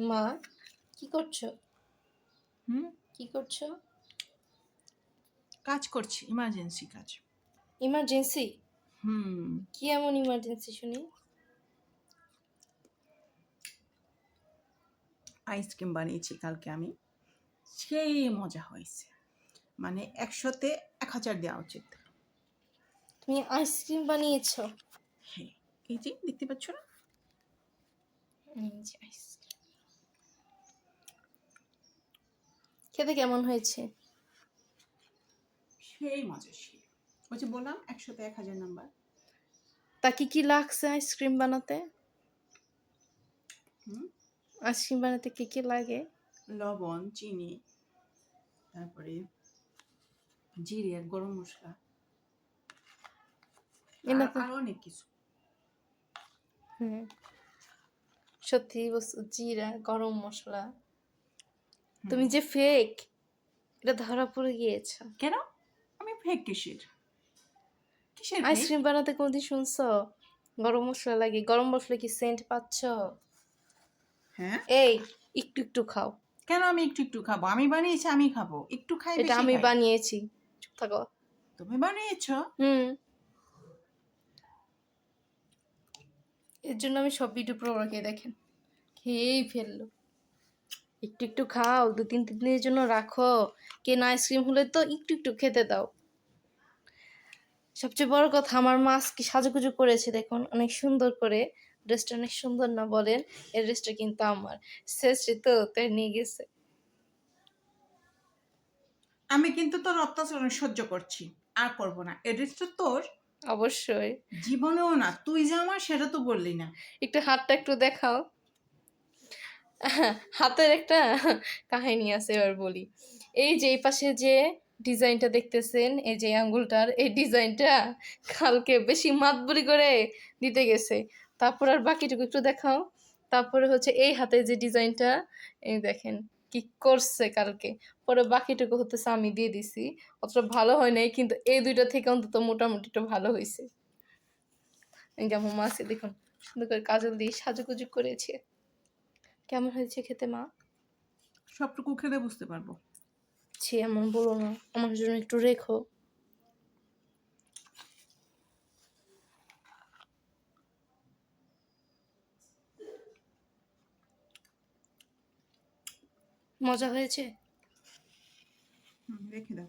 মা, কি করছো? হুম কি করছো? কাজ করছি, ইমার্জেন্সি কাজ। ইমার্জেন্সি? হুম কি এমন ইমার্জেন্সি শুনি? আইসক্রিম বানিয়েছি কালকে আমি, সেই মজা হয়েছে। মানে 100-তে 1000 দেওয়া উচিত। তুমি আইসক্রিম বানিয়েছো? হ্যাঁ, এই যে দেখতে পাচ্ছ না? এই যে আইসক্রিম। খেতে কেমন হয়েছে? সেই মজা, সেই ওই যে বললাম 100-তে 1000 নাম্বার। তা কি কি লাগছে আইসক্রিম বানাতে? হুম আইসক্রিম বানাতে কি কি লাগে? লবণ, চিনি, তারপরে জিরে, গরম মশলা, এটা তো আর অনেক কিছু। হুম, সত্যি বস্তু, জিরা, গরম মশলা। তুমি যে ফেক, এটা ধরা পড়ে গিয়েছো। কেন? আমি ফেক কিসের কিসের ফেক? আইসক্রিম বানাতে কোনদিন শুনছো গরম মশলা লাগে? গরম মশলা কি সেন্ট পাচ্ছ? হ্যাঁ, এই, একটু একটু খাও। কেন আমি একটু একটু খাবো? আমি বানিয়েছি, আমি খাবো, একটু খাই এটা বেশি আমি খাই? বানিয়েছি। চুপ থাকো। তুমি বানিয়েছো? হুম, এর জন্য আমি সব ভিডিও প্রোগ্রামকে দেখেন খেয়েই ফেললো। একটু একটু খাও, 2-3 দিনের জন্য রাখো। কেনা আইসক্রিম হলে তো একটু একটু খেতে দাও। সবচেয়ে বড় কথা, আমার মা আজকে সাজুগুজু করেছে দেখুন, অনেক সুন্দর করে। ড্রেসটা অনেক সুন্দর না বলেন? এই ড্রেসটা কিন্তু আমার শেষে তো তাই নিয়ে গেছে। আমি কিন্তু তোর অত্যাচার সহ্য করছি, আর করব না। এড্রেস তো তোর, অবশ্যই। জীবনেও না। তুই যে আমার, সেটা তো বললি না। একটু হাতটা একটু দেখাও। হাতের একটা কাহিনী আছে, এবার বলি। এই যে এই পাশে যে ডিজাইনটা দেখতেছেন, এই যে আঙ্গুলটার এই ডিজাইনটা কালকে বেশি মাতবরি করে দিতে গেছে। তারপর আর বাকিটুকু একটু দেখাও। তারপরে হচ্ছে এই হাতে যে ডিজাইনটা, এই দেখেন কি করছে কালকে। পরে বাকিটুকু হতেছে আমি দিয়ে দিছি। অতটা ভালো হয় নাই, কিন্তু এই দুইটা থেকে অন্তত মোটামুটি একটু ভালো হয়েছে। যেমন মাছে দেখুন সুন্দর করে কাজল দিয়ে সাজুগুজু করেছে। কেমন হয়েছে খেতে মা? সবটুকু খেলে বুঝতে পারবো। ছি, এমন বলো না, আমার জন্য একটু রেখো। মজা হয়েছে? রেখে দাও।